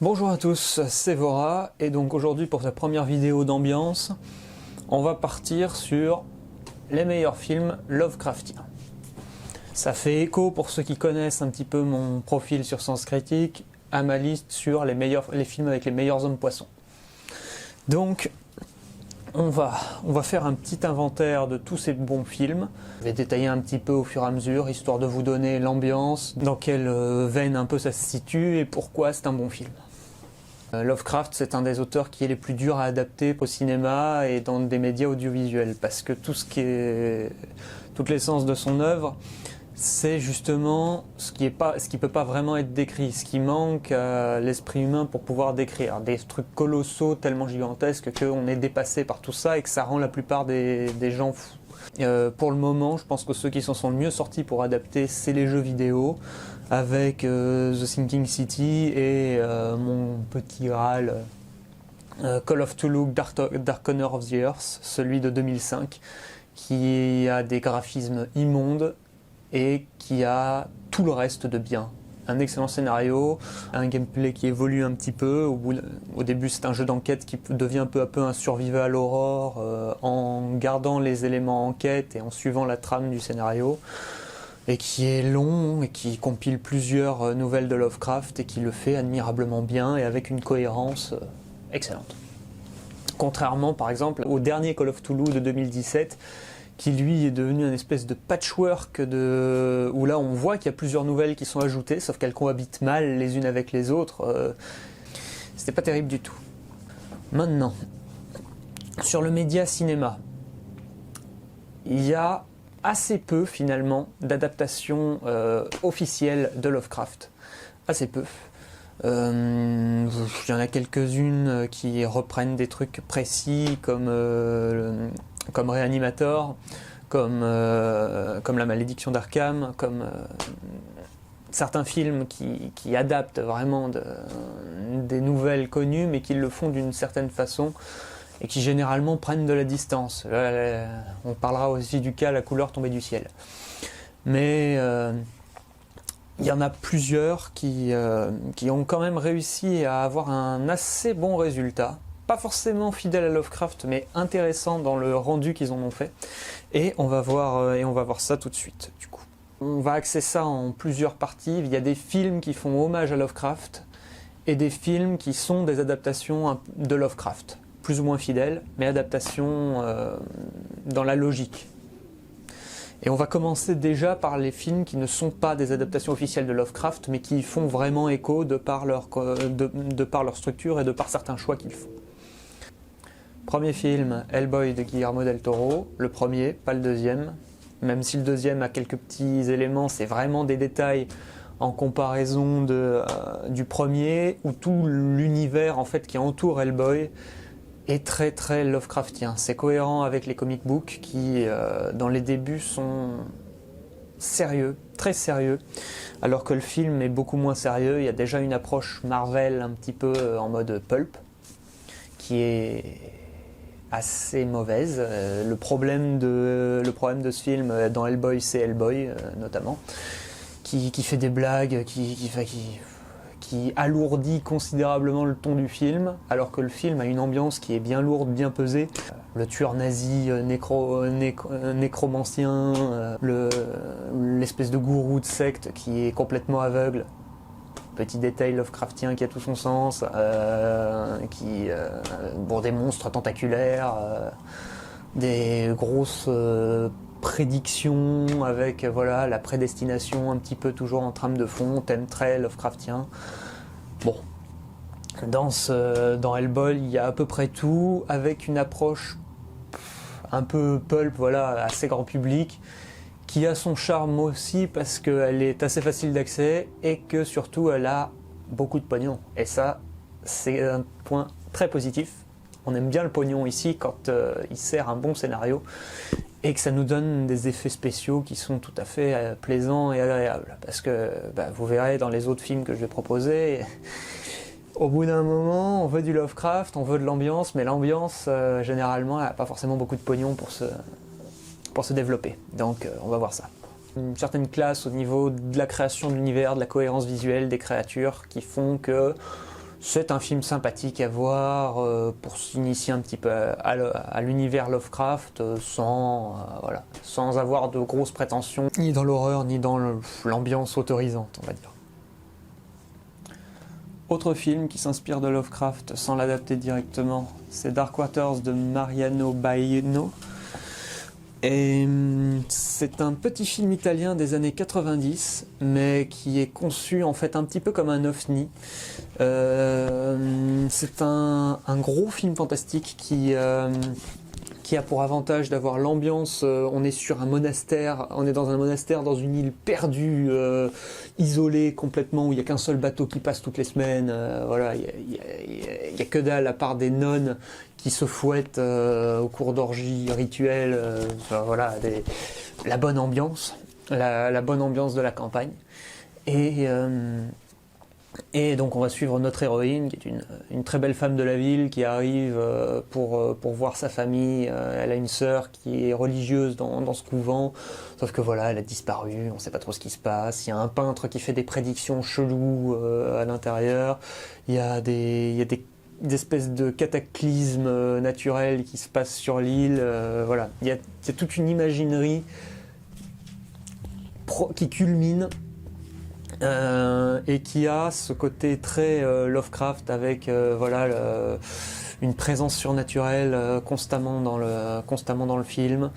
Bonjour à tous, c'est Vora, et donc aujourd'hui pour cette première vidéo d'ambiance, on va partir sur les meilleurs films Lovecraftiens. Ça fait écho, pour ceux qui connaissent un petit peu mon profil sur Sens Critique, à ma liste sur les films avec les meilleurs hommes poissons. Donc on va faire un petit inventaire de tous ces bons films. Je vais détailler un petit peu au fur et à mesure, histoire de vous donner l'ambiance, dans quelle veine un peu ça se situe et pourquoi c'est un bon film. Lovecraft, c'est un des auteurs qui est les plus durs à adapter au cinéma et dans des médias audiovisuels, parce que toute l'essence de son œuvre, c'est justement ce qui peut pas vraiment être décrit, ce qui manque à l'esprit humain pour pouvoir décrire. Des trucs colossaux, tellement gigantesques qu'on est dépassé par tout ça et que ça rend la plupart des gens fous. Pour le moment, je pense que ceux qui s'en sont le mieux sortis pour adapter, c'est les jeux vidéo, avec The Sinking City et mon petit Graal, Call of Cthulhu Dark Corner of the Earth, celui de 2005, qui a des graphismes immondes et qui a tout le reste de bien. Un excellent scénario, un gameplay qui évolue un petit peu. Au début, c'est un jeu d'enquête qui devient peu à peu un survival horror en gardant les éléments enquête et en suivant la trame du scénario. Et qui est long et qui compile plusieurs nouvelles de Lovecraft et qui le fait admirablement bien et avec une cohérence excellente. Contrairement par exemple au dernier Call of Cthulhu de 2017, qui lui est devenu une espèce de patchwork où là on voit qu'il y a plusieurs nouvelles qui sont ajoutées, sauf qu'elles cohabitent mal les unes avec les autres. C'était pas terrible du tout. Maintenant, sur le média cinéma, il y a assez peu finalement d'adaptations officielles de Lovecraft. Assez peu. Il y en a quelques-unes qui reprennent des trucs précis comme Reanimator, comme La Malédiction d'Arkham, comme certains films qui adaptent vraiment des nouvelles connues mais qui le font d'une certaine façon et qui généralement prennent de la distance. Là, on parlera aussi du cas La couleur tombée du ciel. Mais il y en a plusieurs qui ont quand même réussi à avoir un assez bon résultat. Pas forcément fidèle à Lovecraft, mais intéressant dans le rendu qu'ils en ont fait. Et on va voir ça tout de suite, du coup. On va axer ça en plusieurs parties. Il y a des films qui font hommage à Lovecraft et des films qui sont des adaptations de Lovecraft. Plus ou moins fidèles, mais adaptations dans la logique. Et on va commencer déjà par les films qui ne sont pas des adaptations officielles de Lovecraft, mais qui font vraiment écho de par leur structure et de par certains choix qu'ils font. Premier film, Hellboy de Guillermo del Toro, le premier, pas le deuxième. Même si le deuxième a quelques petits éléments, c'est vraiment des détails en comparaison du premier, où tout l'univers en fait qui entoure Hellboy est très très Lovecraftien. C'est cohérent avec les comic books qui, dans les débuts, sont sérieux, très sérieux, alors que le film est beaucoup moins sérieux. Il y a déjà une approche Marvel un petit peu en mode pulp, qui est assez mauvaise. Le problème de ce film dans Hellboy, c'est Hellboy notamment, qui fait des blagues, qui alourdit considérablement le ton du film, alors que le film a une ambiance qui est bien lourde, bien pesée. Le tueur nazi nécromancien, l'espèce de gourou de secte qui est complètement aveugle. Petit détail Lovecraftien qui a tout son sens, des monstres tentaculaires, des grosses prédictions avec la prédestination un petit peu toujours en trame de fond, thème très Lovecraftien. Bon, dans Hellboy, il y a à peu près tout, avec une approche un peu pulp, assez grand public, qui a son charme aussi parce qu'elle est assez facile d'accès et que surtout elle a beaucoup de pognon. Et ça, c'est un point très positif. On aime bien le pognon ici quand il sert un bon scénario et que ça nous donne des effets spéciaux qui sont tout à fait plaisants et agréables. Parce que vous verrez dans les autres films que je vais proposer, au bout d'un moment, on veut du Lovecraft, on veut de l'ambiance, mais l'ambiance, généralement, elle n'a pas forcément beaucoup de pognon pour se développer. Donc on va voir ça. Une certaine classe au niveau de la création de l'univers, de la cohérence visuelle des créatures qui font que C'est un film sympathique à voir pour s'initier un petit peu à l'univers Lovecraft voilà, sans avoir de grosses prétentions, ni dans l'horreur, ni dans l'ambiance autorisante, on va dire. Autre film qui s'inspire de Lovecraft sans l'adapter directement, c'est Dark Waters de Mariano Baeno. Et c'est un petit film italien des années 90, mais qui est conçu en fait un petit peu comme un ovni. C'est un gros film fantastique qui a pour avantage d'avoir l'ambiance, on est sur un monastère, on est dans un monastère dans une île perdue, isolée complètement, où il n'y a qu'un seul bateau qui passe toutes les semaines, voilà, il y a que dalle à part des nonnes qui se fouettent au cours d'orgies rituelles, voilà, la bonne ambiance, la bonne ambiance de la campagne. Et donc on va suivre notre héroïne, qui est une très belle femme de la ville, qui arrive pour voir sa famille. Elle a une sœur qui est religieuse dans ce couvent, sauf que voilà, elle a disparu, on ne sait pas trop ce qui se passe. Il y a un peintre qui fait des prédictions cheloues à l'intérieur. Il y a des espèces de cataclysmes naturels qui se passent sur l'île. Voilà, il y a toute une imaginerie qui culmine. Et qui a ce côté très Lovecraft avec voilà, une présence surnaturelle constamment dans le film,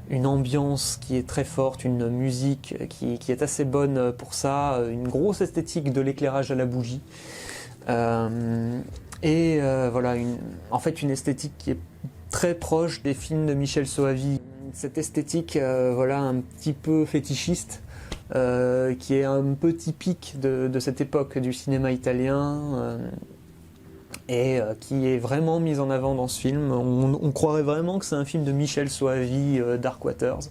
une ambiance qui est très forte, une musique qui est assez bonne pour ça, une grosse esthétique de l'éclairage à la bougie, voilà, en fait une esthétique qui est très proche des films de Michel Soavi, cette esthétique voilà, un petit peu fétichiste, qui est un peu typique de cette époque du cinéma italien, et qui est vraiment mise en avant dans ce film. On croirait vraiment que c'est un film de Michel Soavi, Dark Waters,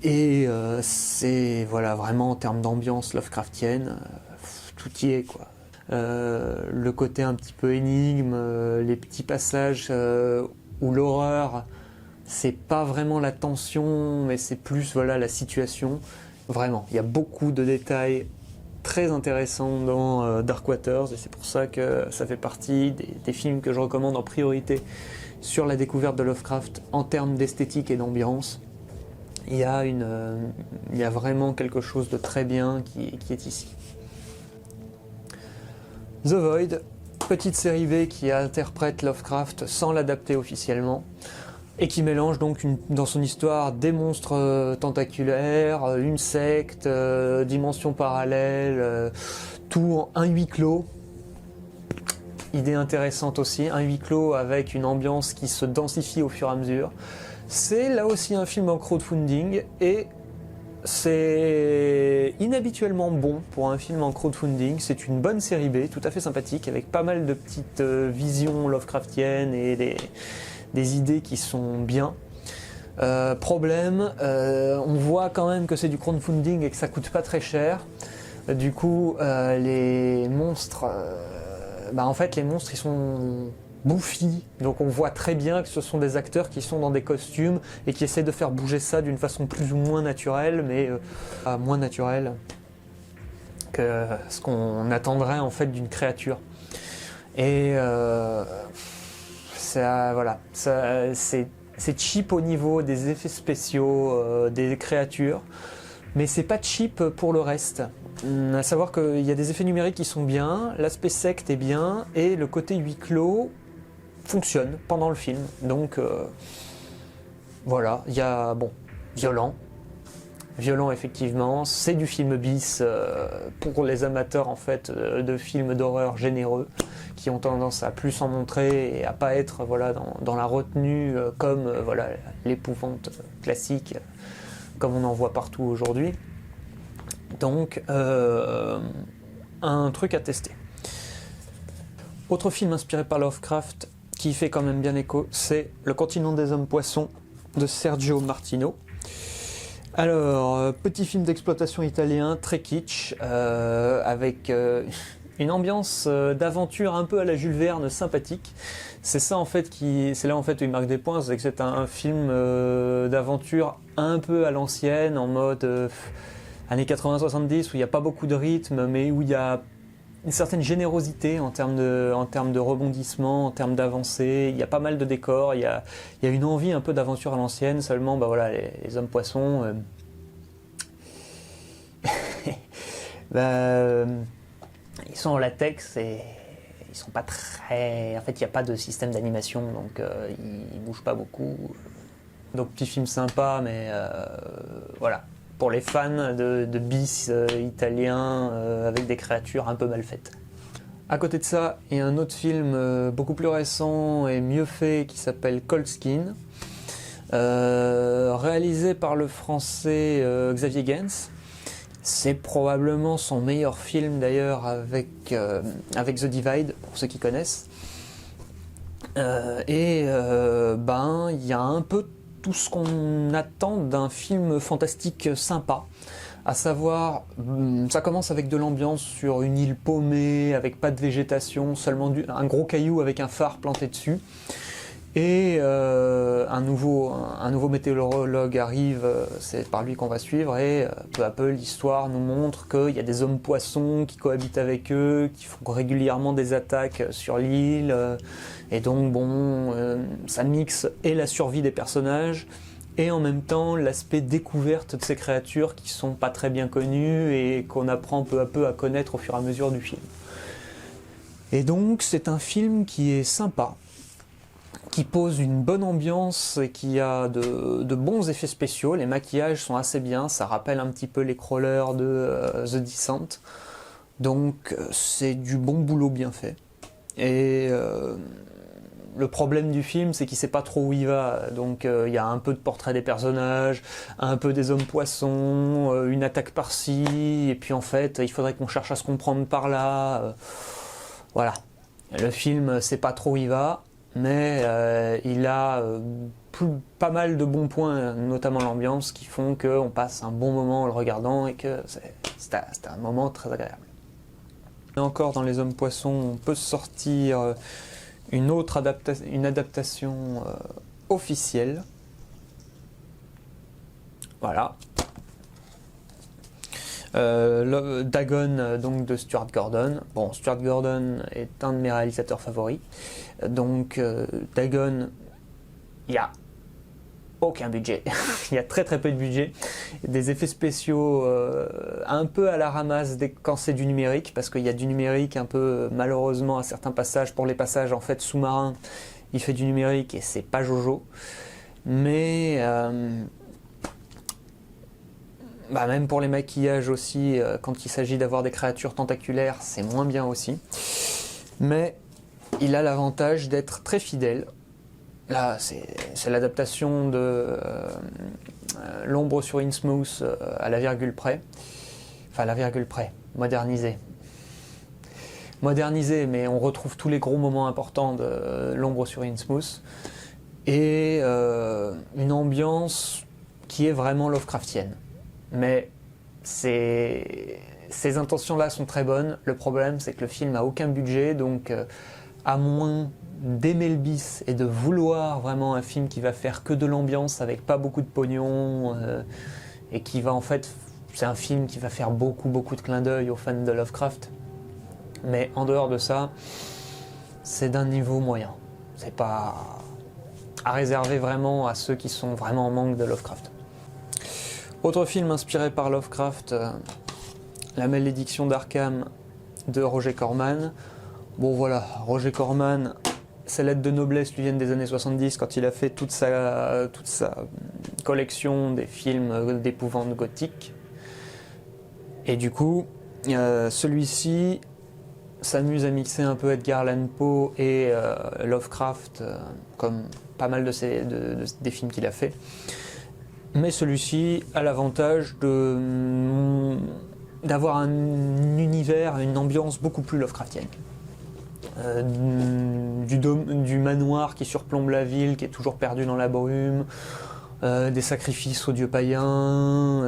et c'est voilà, vraiment en termes d'ambiance Lovecraftienne, tout y est, quoi. Le côté un petit peu énigme, les petits passages où l'horreur, c'est pas vraiment la tension, mais c'est plus voilà, la situation. Vraiment, il y a beaucoup de détails très intéressants dans Dark Waters, et c'est pour ça que ça fait partie des films que je recommande en priorité sur la découverte de Lovecraft en termes d'esthétique et d'ambiance. Il y a vraiment quelque chose de très bien qui est ici. The Void, petite série B qui interprète Lovecraft sans l'adapter officiellement, et qui mélange donc dans son histoire des monstres tentaculaires, une secte, dimension parallèle, tout en un huis clos. Idée intéressante aussi, un huis clos avec une ambiance qui se densifie au fur et à mesure. C'est là aussi un film en crowdfunding, et c'est inhabituellement bon pour un film en crowdfunding. C'est une bonne série B, tout à fait sympathique, avec pas mal de petites visions Lovecraftiennes et des idées qui sont bien. Problème, on voit quand même que c'est du crowdfunding et que ça coûte pas très cher. Du coup, les monstres, en fait, les monstres, ils sont bouffis. Donc on voit très bien que ce sont des acteurs qui sont dans des costumes et qui essaient de faire bouger ça d'une façon plus ou moins naturelle, mais moins naturelle que ce qu'on attendrait en fait d'une créature. Et voilà, c'est cheap au niveau des effets spéciaux, des créatures, mais c'est pas cheap pour le reste. À savoir qu'il y a des effets numériques qui sont bien, l'aspect secte est bien, et le côté huis clos fonctionne pendant le film. Donc voilà, il y a violent effectivement, c'est du film bis pour les amateurs en fait de films d'horreur généreux, qui ont tendance à plus en montrer et à pas être voilà, dans la retenue comme voilà, l'épouvante classique, comme on en voit partout aujourd'hui. Donc un truc à tester. Autre film inspiré par Lovecraft qui fait quand même bien écho, c'est Le continent des hommes poissons de Sergio Martino. Alors, petit film d'exploitation italien, très kitsch, avec une ambiance d'aventure un peu à la Jules Verne, sympathique. C'est ça en fait c'est là en fait où il marque des points, c'est que c'est un film d'aventure un peu à l'ancienne, en mode années 80-70, où il n'y a pas beaucoup de rythme, mais où il y a une certaine générosité en termes de rebondissement, en termes d'avancée. Il y a pas mal de décors, il y a une envie un peu d'aventure à l'ancienne, seulement bah voilà, les hommes poissons, ils sont en latex et ils sont pas très... En fait, il n'y a pas de système d'animation, donc ils bougent pas beaucoup. Donc petit film sympa, mais voilà. Pour les fans de bis italiens avec des créatures un peu mal faites. À côté de ça, il y a un autre film beaucoup plus récent et mieux fait qui s'appelle Cold Skin, réalisé par le français Xavier Gens. C'est probablement son meilleur film d'ailleurs avec The Divide, pour ceux qui connaissent. Il y a un peu tout ce qu'on attend d'un film fantastique sympa. À savoir, ça commence avec de l'ambiance sur une île paumée, avec pas de végétation, seulement un gros caillou avec un phare planté dessus. Et un nouveau météorologue arrive, c'est par lui qu'on va suivre, et peu à peu l'histoire nous montre qu'il y a des hommes poissons qui cohabitent avec eux, qui font régulièrement des attaques sur l'île, et donc ça mixe et la survie des personnages, et en même temps l'aspect découverte de ces créatures qui sont pas très bien connues et qu'on apprend peu à peu à connaître au fur et à mesure du film. Et donc c'est un film qui est sympa, qui pose une bonne ambiance et qui a de bons effets spéciaux. Les maquillages sont assez bien, ça rappelle un petit peu les crawlers de The Descent. Donc c'est du bon boulot bien fait. Et le problème du film, c'est qu'il sait pas trop où il va. Donc il y a un peu de portrait des personnages, un peu des hommes poissons, une attaque par-ci, et puis en fait, il faudrait qu'on cherche à se comprendre par là. Voilà. Le film sait pas trop où il va. Mais il a pas mal de bons points, notamment l'ambiance, qui font qu'on passe un bon moment en le regardant et que c'est un moment très agréable. Et encore dans Les Hommes Poissons, on peut sortir une adaptation officielle. Voilà. Dagon, donc de Stuart Gordon. Bon, Stuart Gordon est un de mes réalisateurs favoris. Donc Dagon, il n'y a aucun budget. Il y a très très peu de budget. Des effets spéciaux un peu à la ramasse quand c'est du numérique, parce qu'il y a du numérique un peu malheureusement à certains passages. Pour les passages en fait sous-marins, il fait du numérique et c'est pas jojo. Mais même pour les maquillages aussi, quand il s'agit d'avoir des créatures tentaculaires, c'est moins bien aussi. Mais il a l'avantage d'être très fidèle. Là, c'est l'adaptation de L'ombre sur Innsmouth à la virgule près. Enfin, à la virgule près, modernisé. Modernisé, mais on retrouve tous les gros moments importants de L'ombre sur Innsmouth. Et une ambiance qui est vraiment Lovecraftienne. Mais ces intentions-là sont très bonnes. Le problème, c'est que le film n'a aucun budget, donc à moins d'aimer le bis et de vouloir vraiment un film qui va faire que de l'ambiance avec pas beaucoup de pognon et qui va en fait, c'est un film qui va faire beaucoup de clins d'œil aux fans de Lovecraft. Mais en dehors de ça, c'est d'un niveau moyen. C'est pas à réserver vraiment à ceux qui sont vraiment en manque de Lovecraft. Autre film inspiré par Lovecraft, La malédiction d'Arkham de Roger Corman. Bon voilà, Roger Corman, ses lettres de noblesse lui viennent des années 70 quand il a fait toute sa collection des films d'épouvante gothique. Et du coup, celui-ci s'amuse à mixer un peu Edgar Allan Poe et Lovecraft, comme pas mal des films qu'il a fait. Mais celui-ci a l'avantage d'avoir un univers, une ambiance beaucoup plus Lovecraftienne. Du manoir qui surplombe la ville, qui est toujours perdu dans la brume, des sacrifices aux dieux païens,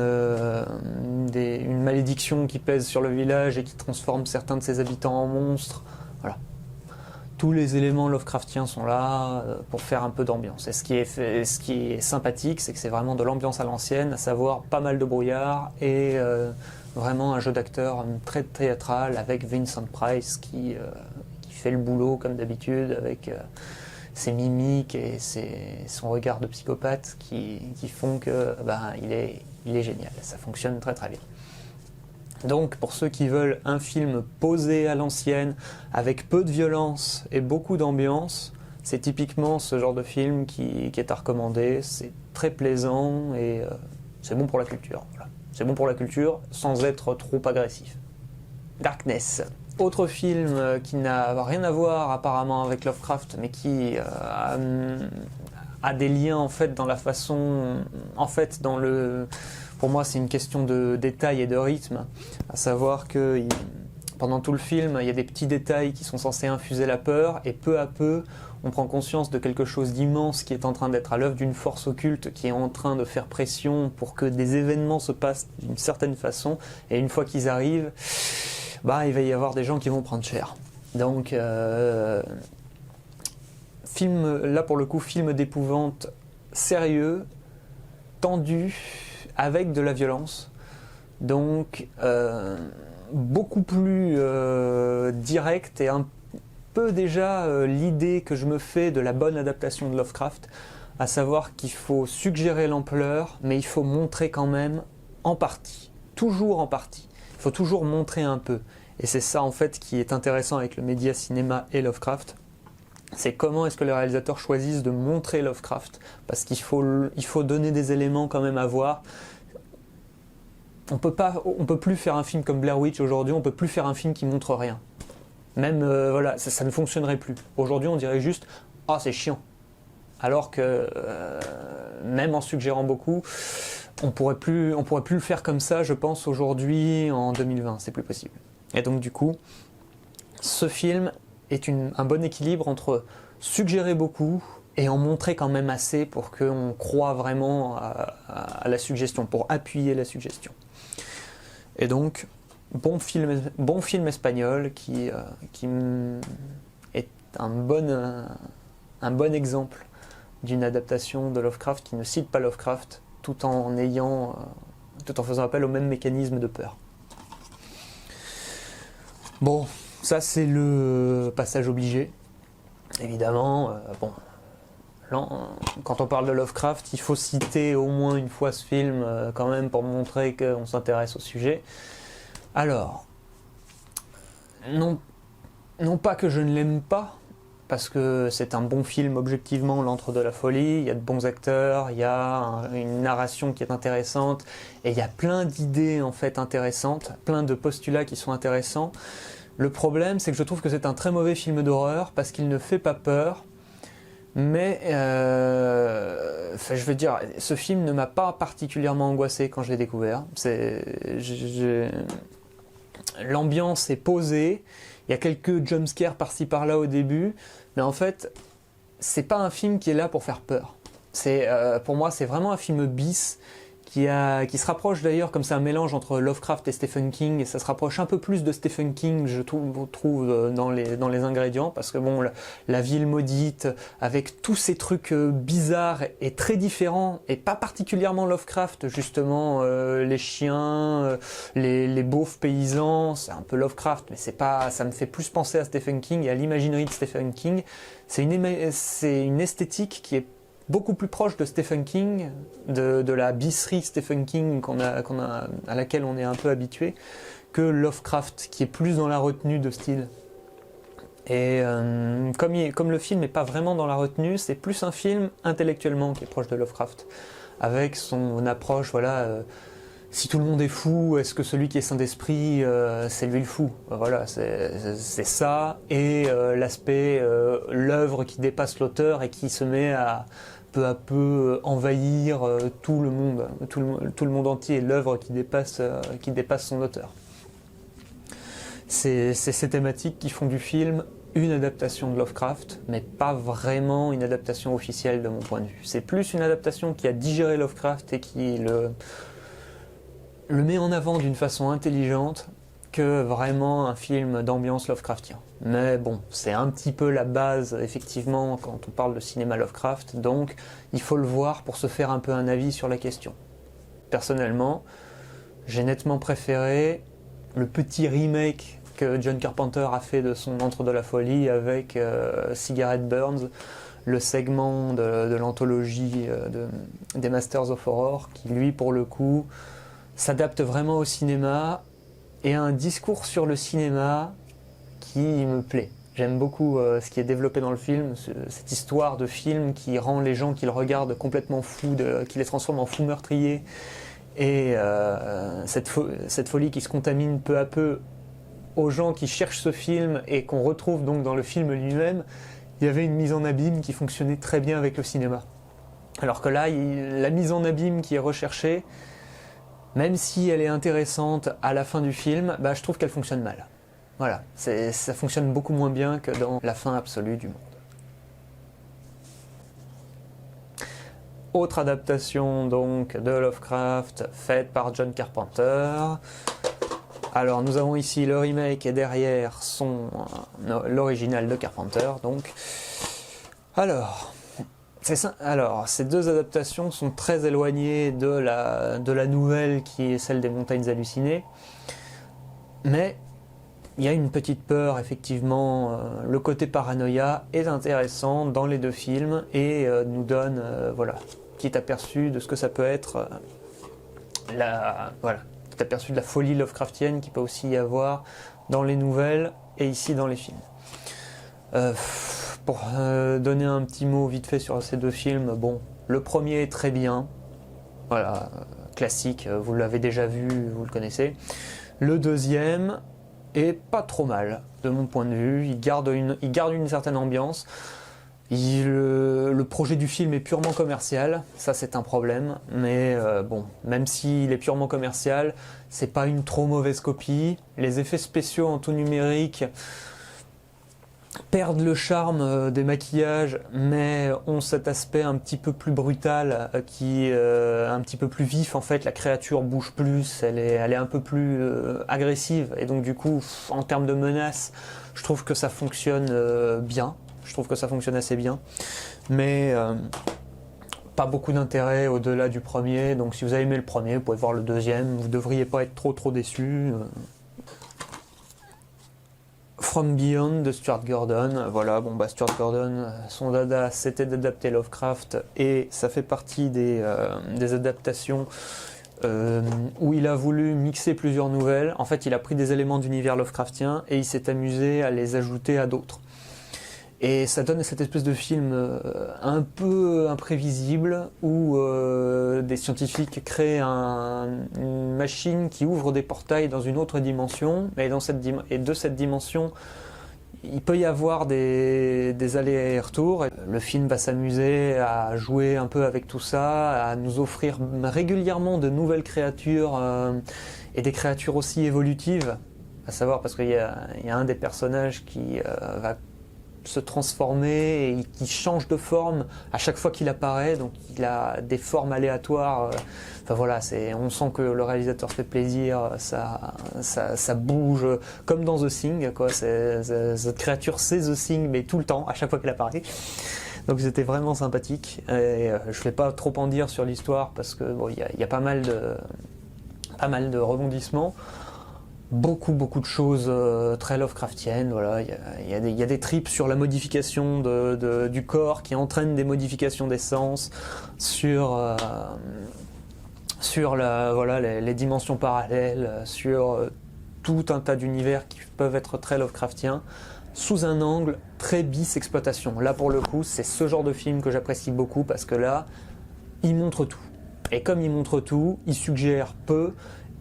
une malédiction qui pèse sur le village et qui transforme certains de ses habitants en monstres. Voilà. tous les éléments Lovecraftiens sont là pour faire un peu d'ambiance. Et ce qui est sympathique, c'est que c'est vraiment de l'ambiance à l'ancienne, à savoir pas mal de brouillard et vraiment un jeu d'acteur très théâtral avec Vincent Price qui fait le boulot comme d'habitude avec ses mimiques et son regard de psychopathe qui font que il est génial. Ça fonctionne très très bien. Donc pour ceux qui veulent un film posé à l'ancienne, avec peu de violence et beaucoup d'ambiance, c'est typiquement ce genre de film qui est à recommander. C'est très plaisant et c'est bon pour la culture. Voilà. C'est bon pour la culture sans être trop agressif. Darkness. Autre film qui n'a rien à voir apparemment avec Lovecraft, mais qui a des liens en fait dans la façon, pour moi c'est une question de détail et de rythme, à savoir que pendant tout le film il y a des petits détails qui sont censés infuser la peur et peu à peu on prend conscience de quelque chose d'immense qui est en train d'être à l'œuvre, d'une force occulte qui est en train de faire pression pour que des événements se passent d'une certaine façon, et une fois qu'ils arrivent, il va y avoir des gens qui vont prendre cher. Donc film, là pour le coup, film d'épouvante sérieux, tendu, avec de la violence, donc beaucoup plus direct et un peu déjà l'idée que je me fais de la bonne adaptation de Lovecraft, à savoir qu'il faut suggérer l'ampleur, mais il faut montrer quand même en partie, toujours en partie. Il faut toujours montrer un peu. Et c'est ça en fait qui est intéressant avec le média cinéma et Lovecraft. C'est comment est-ce que les réalisateurs choisissent de montrer Lovecraft, parce qu'il faut donner des éléments quand même à voir. On peut plus faire un film comme Blair Witch aujourd'hui, on peut plus faire un film qui montre rien. Même ça ne fonctionnerait plus. Aujourd'hui on dirait juste « Ah c'est chiant ». Alors que même en suggérant beaucoup, on pourrait plus le faire comme ça, je pense, aujourd'hui en 2020, c'est plus possible. Et donc du coup, ce film est un bon équilibre entre suggérer beaucoup et en montrer quand même assez pour qu'on croit vraiment à la suggestion, pour appuyer la suggestion. Et donc, bon film espagnol qui est un bon exemple d'une adaptation de Lovecraft qui ne cite pas Lovecraft tout en faisant appel au même mécanisme de peur. Bon, ça c'est le passage obligé. Évidemment, quand on parle de Lovecraft, il faut citer au moins une fois ce film quand même pour montrer qu'on s'intéresse au sujet. Alors, non pas que je ne l'aime pas, parce que c'est un bon film objectivement, L'Antre de la Folie, il y a de bons acteurs, il y a une narration qui est intéressante, et il y a plein d'idées en fait intéressantes, plein de postulats qui sont intéressants. Le problème, c'est que je trouve que c'est un très mauvais film d'horreur, parce qu'il ne fait pas peur, mais je veux dire, ce film ne m'a pas particulièrement angoissé quand je l'ai découvert. L'ambiance est posée, il y a quelques jumpscares par-ci par-là au début, mais en fait, c'est pas un film qui est là pour faire peur. Pour moi, c'est vraiment un film bis qui se rapproche d'ailleurs, comme c'est un mélange entre Lovecraft et Stephen King, et ça se rapproche un peu plus de Stephen King, je trouve dans les ingrédients, parce que bon, la ville maudite, avec tous ces trucs bizarres et très différents, et pas particulièrement Lovecraft, justement, les chiens, les beaufs paysans, c'est un peu Lovecraft, mais ça me fait plus penser à Stephen King et à l'imaginerie de Stephen King. C'est une esthétique qui est beaucoup plus proche de Stephen King, de la bisserie Stephen King à laquelle on est un peu habitué, que Lovecraft, qui est plus dans la retenue de style. Et comme le film n'est pas vraiment dans la retenue, c'est plus un film intellectuellement qui est proche de Lovecraft, avec son approche, si tout le monde est fou, est-ce que celui qui est saint d'esprit, c'est lui le fou? Voilà, c'est ça, et l'aspect, l'œuvre qui dépasse l'auteur et qui se met à peu envahir tout le monde entier, l'œuvre qui dépasse son auteur. C'est ces thématiques qui font du film une adaptation de Lovecraft, mais pas vraiment une adaptation officielle de mon point de vue. C'est plus une adaptation qui a digéré Lovecraft et qui le met en avant d'une façon intelligente que vraiment un film d'ambiance Lovecraftien. Mais bon, c'est un petit peu la base, effectivement, quand on parle de cinéma Lovecraft, donc il faut le voir pour se faire un peu un avis sur la question. Personnellement, j'ai nettement préféré le petit remake que John Carpenter a fait de son Antre de la Folie avec Cigarette Burns, le segment de l'anthologie des Masters of Horror, qui lui, pour le coup, s'adapte vraiment au cinéma et a un discours sur le cinéma qui me plaît. J'aime beaucoup ce qui est développé dans le film, cette histoire de film qui rend les gens qui le regardent complètement fous, qui les transforme en fous meurtriers, et cette folie qui se contamine peu à peu aux gens qui cherchent ce film et qu'on retrouve donc dans le film lui-même. Il y avait une mise en abîme qui fonctionnait très bien avec le cinéma. Alors que là, la mise en abîme qui est recherchée, même si elle est intéressante à la fin du film, je trouve qu'elle fonctionne mal. Voilà, ça fonctionne beaucoup moins bien que dans la fin absolue du monde. Autre adaptation donc de Lovecraft faite par John Carpenter. Alors nous avons ici le remake et derrière l'original de Carpenter. Donc, alors ces deux adaptations sont très éloignées de la nouvelle qui est celle des Montagnes Hallucinées, mais il y a une petite peur, effectivement. Le côté paranoïa est intéressant dans les deux films et nous donne petit aperçu de ce que ça peut être petit aperçu de la folie Lovecraftienne qu'il peut aussi y avoir dans les nouvelles et ici dans les films. Pour donner un petit mot vite fait sur ces deux films, bon, le premier est très bien, voilà, classique, vous l'avez déjà vu, vous le connaissez. Le deuxième est pas trop mal, de mon point de vue, il garde une certaine ambiance. Le projet du film est purement commercial, ça c'est un problème, mais même s'il est purement commercial, c'est pas une trop mauvaise copie. Les effets spéciaux en tout numérique perdent le charme des maquillages, mais ont cet aspect un petit peu plus brutal, qui un petit peu plus vif en fait. La créature bouge plus, elle est un peu plus agressive, et donc du coup, en termes de menace, je trouve que ça fonctionne bien. Je trouve que ça fonctionne assez bien, mais pas beaucoup d'intérêt au-delà du premier. Donc si vous avez aimé le premier, vous pouvez voir le deuxième, vous ne devriez pas être trop déçus. From Beyond de Stuart Gordon, voilà, Stuart Gordon, son dada c'était d'adapter Lovecraft, et ça fait partie des adaptations où il a voulu mixer plusieurs nouvelles. En fait, il a pris des éléments d'univers Lovecraftien et il s'est amusé à les ajouter à d'autres. Et ça donne cette espèce de film un peu imprévisible où des scientifiques créent une machine qui ouvre des portails dans une autre dimension, et de cette dimension, il peut y avoir des allers-retours. Le film va s'amuser à jouer un peu avec tout ça, à nous offrir régulièrement de nouvelles créatures et des créatures aussi évolutives, à savoir parce qu'il y a un des personnages qui va se transformer et qui change de forme à chaque fois qu'il apparaît, donc il a des formes aléatoires. On sent que le réalisateur se fait plaisir, ça bouge comme dans The Thing, quoi. Cette créature c'est The Thing, mais tout le temps, à chaque fois qu'elle apparaît. Donc c'était vraiment sympathique. Et je ne vais pas trop en dire sur l'histoire parce que il y a pas mal de rebondissements. Beaucoup de choses très Lovecraftiennes. Voilà, il y a des trips sur la modification du corps qui entraînent des modifications des sens, sur les dimensions parallèles, sur tout un tas d'univers qui peuvent être très Lovecraftiens, sous un angle très bis exploitation. Là pour le coup, c'est ce genre de film que j'apprécie beaucoup parce que là, il montre tout. Et comme il montre tout, il suggère peu.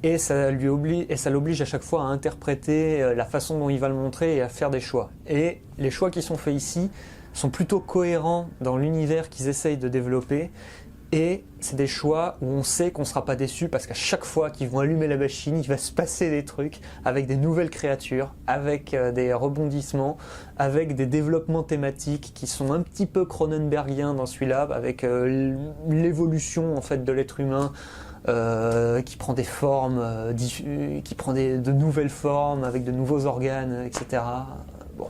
Et ça l'oblige à chaque fois à interpréter la façon dont il va le montrer et à faire des choix. Et les choix qui sont faits ici sont plutôt cohérents dans l'univers qu'ils essayent de développer. Et c'est des choix où on sait qu'on ne sera pas déçu parce qu'à chaque fois qu'ils vont allumer la machine, il va se passer des trucs avec des nouvelles créatures, avec des rebondissements, avec des développements thématiques qui sont un petit peu Cronenbergiens dans celui-là, avec l'évolution en fait de l'être humain qui prend des formes, qui prend de nouvelles formes avec de nouveaux organes, etc. Bon,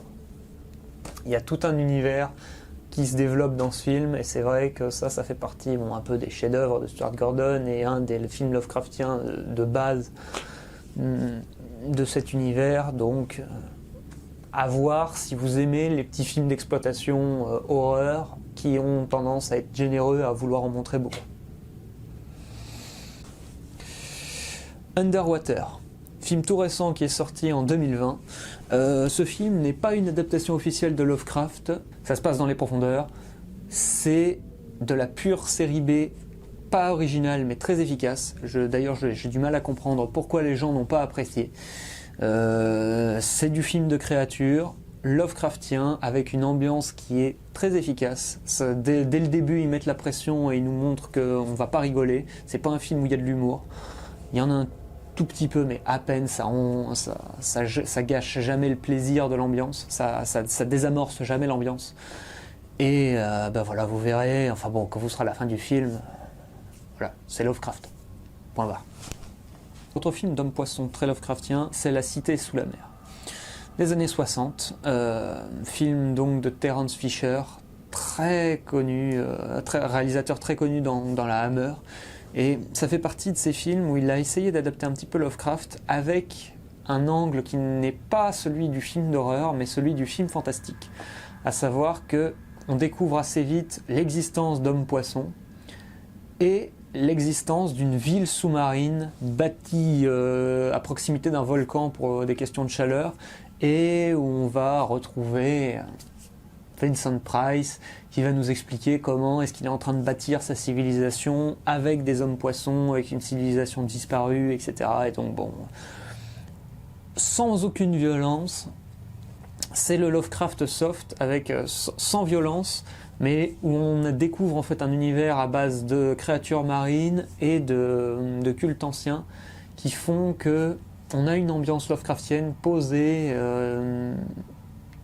il y a tout un univers qui se développe dans ce film, et c'est vrai que ça fait partie un peu des chefs-d'œuvre de Stuart Gordon et un des films Lovecraftiens de base de cet univers. Donc, à voir si vous aimez les petits films d'exploitation horreur qui ont tendance à être généreux, à vouloir en montrer beaucoup. Underwater, film tout récent qui est sorti en 2020. Ce film n'est pas une adaptation officielle de Lovecraft, ça se passe dans les profondeurs. C'est de la pure série B, pas originale mais très efficace. D'ailleurs, j'ai du mal à comprendre pourquoi les gens n'ont pas apprécié. C'est du film de créatures Lovecraftien avec une ambiance qui est très efficace. Dès le début, ils mettent la pression et ils nous montrent qu'on ne va pas rigoler. C'est pas un film où il y a de l'humour. Il y en a un tout petit peu, mais à peine. Ça gâche jamais le plaisir de l'ambiance. Ça désamorce jamais l'ambiance. Et voilà, vous verrez. Enfin bon, quand vous serez à la fin du film, voilà, c'est Lovecraft. Point barre. Autre film d'homme-poisson très Lovecraftien, c'est La Cité sous la mer. Des années 60, film donc de Terence Fisher, très connu, réalisateur très connu dans la Hammer. Et ça fait partie de ces films où il a essayé d'adapter un petit peu Lovecraft avec un angle qui n'est pas celui du film d'horreur, mais celui du film fantastique. À savoir que on découvre assez vite l'existence d'hommes-poissons et l'existence d'une ville sous-marine bâtie à proximité d'un volcan pour des questions de chaleur, et où on va retrouver Vincent Price qui va nous expliquer comment est-ce qu'il est en train de bâtir sa civilisation avec des hommes-poissons, avec une civilisation disparue, etc. Et donc bon, sans aucune violence, c'est le Lovecraft soft, avec sans violence, mais où on découvre en fait un univers à base de créatures marines et de cultes anciens qui font que on a une ambiance Lovecraftienne posée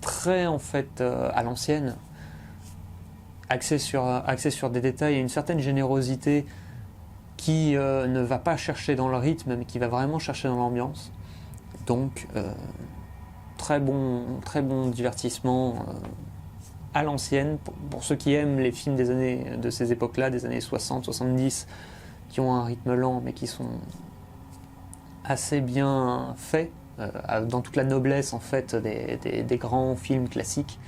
très en fait à l'ancienne, axée sur des détails et une certaine générosité qui ne va pas chercher dans le rythme mais qui va vraiment chercher dans l'ambiance. Donc très bon divertissement à l'ancienne pour ceux qui aiment les films de ces époques-là, des années 60, 70, qui ont un rythme lent mais qui sont assez bien faits, dans toute la noblesse en fait des grands films classiques.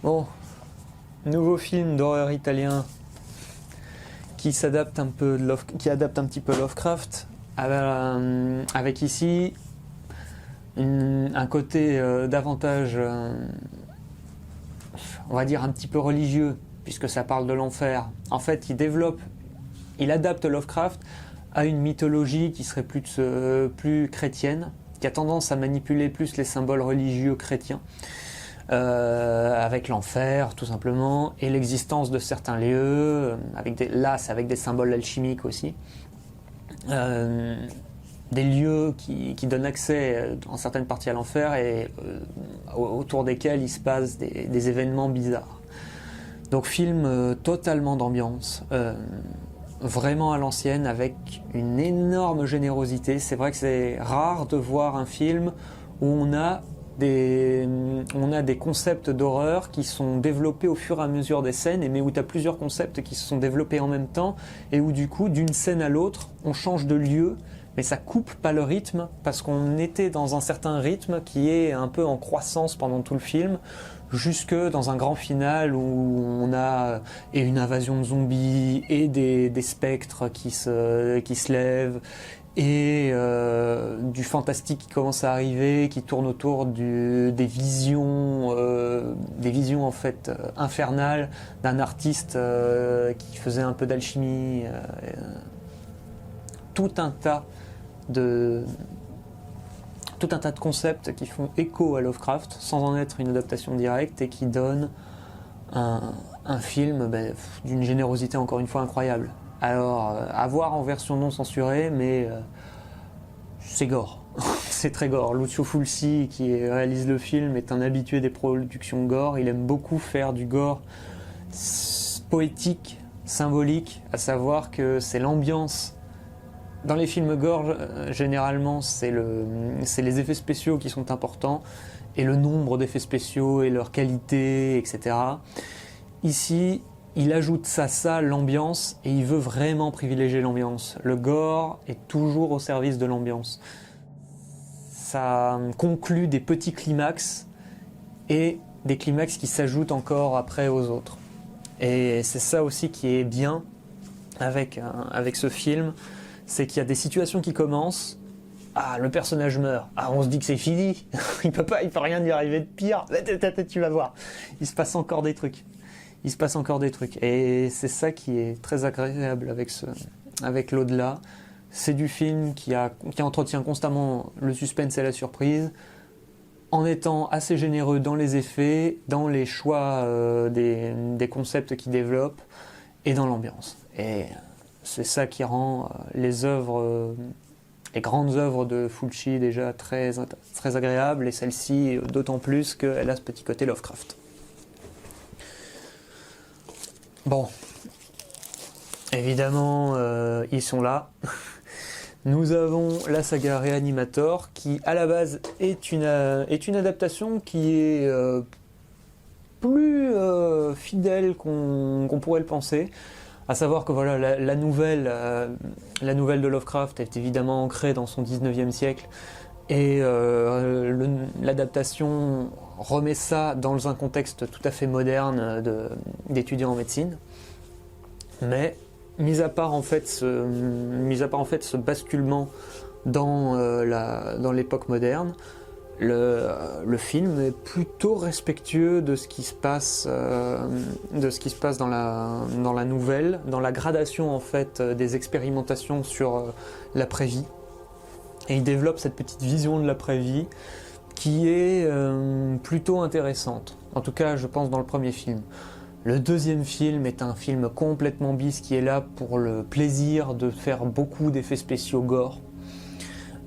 Bon, nouveau film d'horreur italien qui adapte un petit peu Lovecraft, avec ici un côté davantage, on va dire un petit peu religieux, puisque ça parle de l'enfer. En fait, il adapte Lovecraft à une mythologie qui serait plus chrétienne, qui a tendance à manipuler plus les symboles religieux chrétiens, avec l'enfer tout simplement, et l'existence de certains lieux, c'est avec des symboles alchimiques aussi, des lieux qui donnent accès en certaines parties à l'enfer et autour desquels il se passe des événements bizarres. Donc film totalement d'ambiance, vraiment à l'ancienne, avec une énorme générosité. C'est vrai que c'est rare de voir un film où on a des concepts d'horreur qui sont développés au fur et à mesure des scènes, mais où tu as plusieurs concepts qui se sont développés en même temps, et où du coup, d'une scène à l'autre, on change de lieu, mais ça coupe pas le rythme, parce qu'on était dans un certain rythme qui est un peu en croissance pendant tout le film, jusque dans un grand final où on a une invasion de zombies et des spectres qui se lèvent, et du fantastique qui commence à arriver, qui tourne autour des visions en fait infernales d'un artiste qui faisait un peu d'alchimie, tout un tas de concepts qui font écho à Lovecraft sans en être une adaptation directe, et qui donnent un film d'une générosité encore une fois incroyable. Alors, à voir en version non censurée, mais c'est gore. C'est très gore. Lucio Fulci, qui réalise le film, est un habitué des productions gore. Il aime beaucoup faire du gore poétique, symbolique, à savoir que c'est l'ambiance. Dans les films gore, généralement, c'est les effets spéciaux qui sont importants, et le nombre d'effets spéciaux, et leur qualité, etc. Ici, il ajoute ça, l'ambiance, et il veut vraiment privilégier l'ambiance. Le gore est toujours au service de l'ambiance. Ça conclut des petits climax, et des climax qui s'ajoutent encore après aux autres. Et c'est ça aussi qui est bien avec ce film, c'est qu'il y a des situations qui commencent, ah, le personnage meurt, ah, on se dit que c'est fini, il peut rien lui arriver de pire, tu vas voir, il se passe encore des trucs, et c'est ça qui est très agréable avec l'au-delà. C'est du film qui entretient constamment le suspense et la surprise, en étant assez généreux dans les effets, dans les choix des concepts qu'il développe, et dans l'ambiance. Et c'est ça qui rend les grandes œuvres de Fulci déjà très, très agréables, et celle-ci d'autant plus qu'elle a ce petit côté Lovecraft. Bon, évidemment, ils sont là. Nous avons la saga Reanimator, qui à la base est une adaptation qui est plus fidèle qu'on pourrait le penser. À savoir que voilà, la nouvelle de Lovecraft est évidemment ancrée dans son 19e siècle, et l'adaptation remet ça dans un contexte tout à fait moderne d'étudiants en médecine. Mais mis à part en fait ce basculement dans l'époque moderne, le film est plutôt respectueux de ce qui se passe dans la nouvelle, dans la gradation en fait des expérimentations sur l'après-vie, et il développe cette petite vision de l'après-vie qui est plutôt intéressante. En tout cas, je pense dans le premier film. Le deuxième film est un film complètement bis qui est là pour le plaisir de faire beaucoup d'effets spéciaux gore.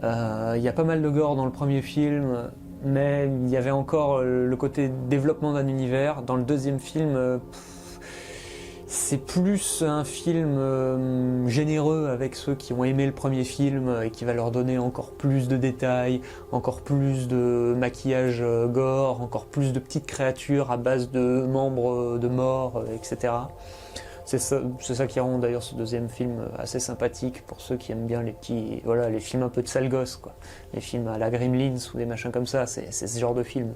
Il y a pas mal de gore dans le premier film, mais il y avait encore le côté développement d'un univers. Dans le deuxième film, c'est plus un film généreux avec ceux qui ont aimé le premier film et qui va leur donner encore plus de détails, encore plus de maquillage gore, encore plus de petites créatures à base de membres de morts, etc. C'est ça qui rend d'ailleurs ce deuxième film assez sympathique pour ceux qui aiment bien les films un peu de sale gosse, quoi. Les films à la Gremlins ou des machins comme ça, c'est ce genre de film.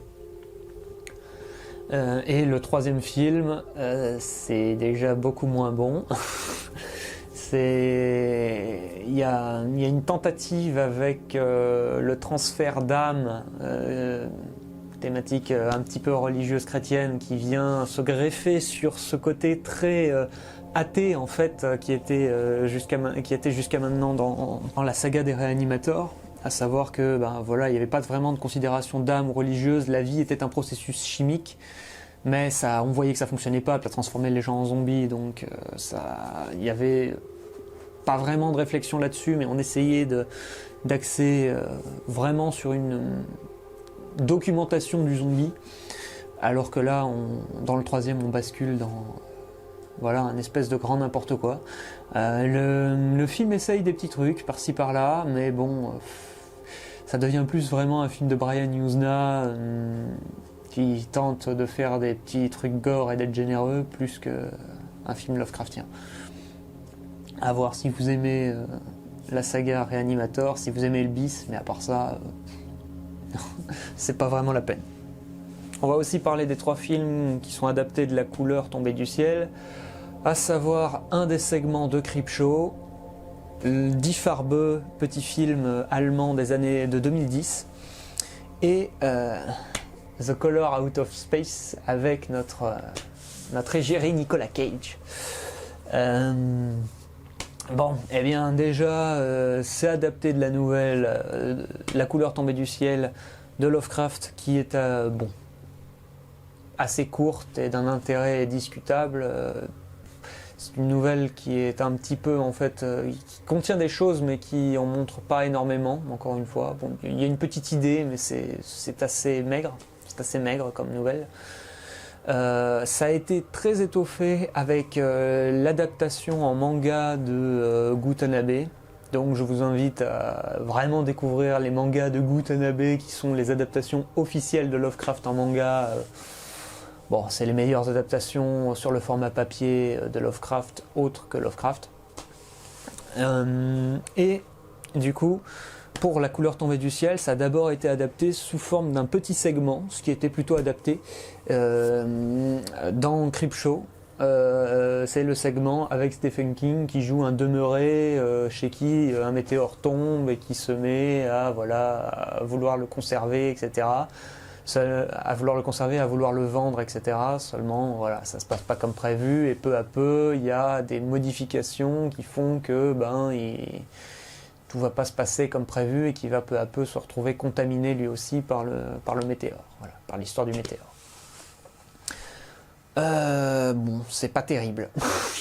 Et le troisième film, c'est déjà beaucoup moins bon. Il y a une tentative avec le transfert d'âme, thématique un petit peu religieuse chrétienne, qui vient se greffer sur ce côté très athée en fait, qui était jusqu'à maintenant dans la saga des Reanimators. À savoir que il n'y avait pas vraiment de considération d'âme religieuse, la vie était un processus chimique, mais on voyait que ça fonctionnait pas, ça transformait les gens en zombies, donc il n'y avait pas vraiment de réflexion là-dessus, mais on essayait d'axer vraiment sur une documentation du zombie, alors que là, dans le troisième, on bascule dans un espèce de grand n'importe quoi. Le film essaye des petits trucs par-ci par-là, mais bon, ça devient plus vraiment un film de Brian Yuzna qui tente de faire des petits trucs gore et d'être généreux, plus qu'un film Lovecraftien. À voir si vous aimez la saga Reanimator, si vous aimez le bis, mais à part ça, c'est pas vraiment la peine. On va aussi parler des 3 films qui sont adaptés de La couleur tombée du ciel, à savoir un des segments de Creepshow, Die Farbe, petit film allemand des années de 2010, et The Color Out of Space avec notre égérie Nicolas Cage. Bon, eh bien déjà, c'est adapté de la nouvelle La couleur tombée du ciel de Lovecraft, qui est assez courte et d'un intérêt discutable. C'est une nouvelle qui est un petit peu, en fait, qui contient des choses, mais qui en montre pas énormément, encore une fois. Bon, il y a une petite idée, mais c'est assez maigre. C'est assez maigre comme nouvelle. Ça a été très étoffé avec l'adaptation en manga de Gutanabe. Donc je vous invite à vraiment découvrir les mangas de Gutanabe qui sont les adaptations officielles de Lovecraft en manga. Bon, c'est les meilleures adaptations sur le format papier de Lovecraft, autres que Lovecraft. Et du coup, pour La couleur tombée du ciel, ça a d'abord été adapté sous forme d'un petit segment, ce qui était plutôt adapté dans Creepshow. C'est le segment avec Stephen King qui joue un demeuré chez qui un météore tombe et qui se met à, à vouloir le conserver, etc. À vouloir le conserver, à vouloir le vendre, etc. Seulement, voilà, ça se passe pas comme prévu et peu à peu, il y a des modifications qui font que tout va pas se passer comme prévu et qu'il va peu à peu se retrouver contaminé lui aussi par le météore, voilà, par l'histoire du météore. Bon, c'est pas terrible.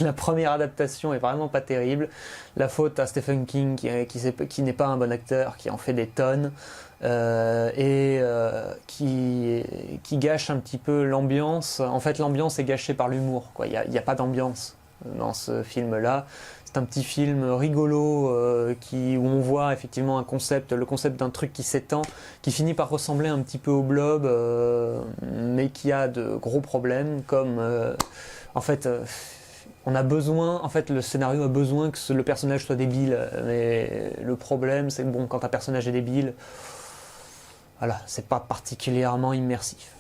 La première adaptation est vraiment pas terrible. La faute à Stephen King qui n'est pas un bon acteur, qui en fait des tonnes qui gâche un petit peu l'ambiance. En fait, l'ambiance est gâchée par l'humour, quoi. Il y a pas d'ambiance dans ce film-là. C'est un petit film rigolo où on voit effectivement le concept d'un truc qui s'étend, qui finit par ressembler un petit peu au Blob, mais qui a de gros problèmes, comme on a besoin, en fait, le scénario a besoin que le personnage soit débile, mais le problème, c'est que bon, quand un personnage est débile, voilà, c'est pas particulièrement immersif.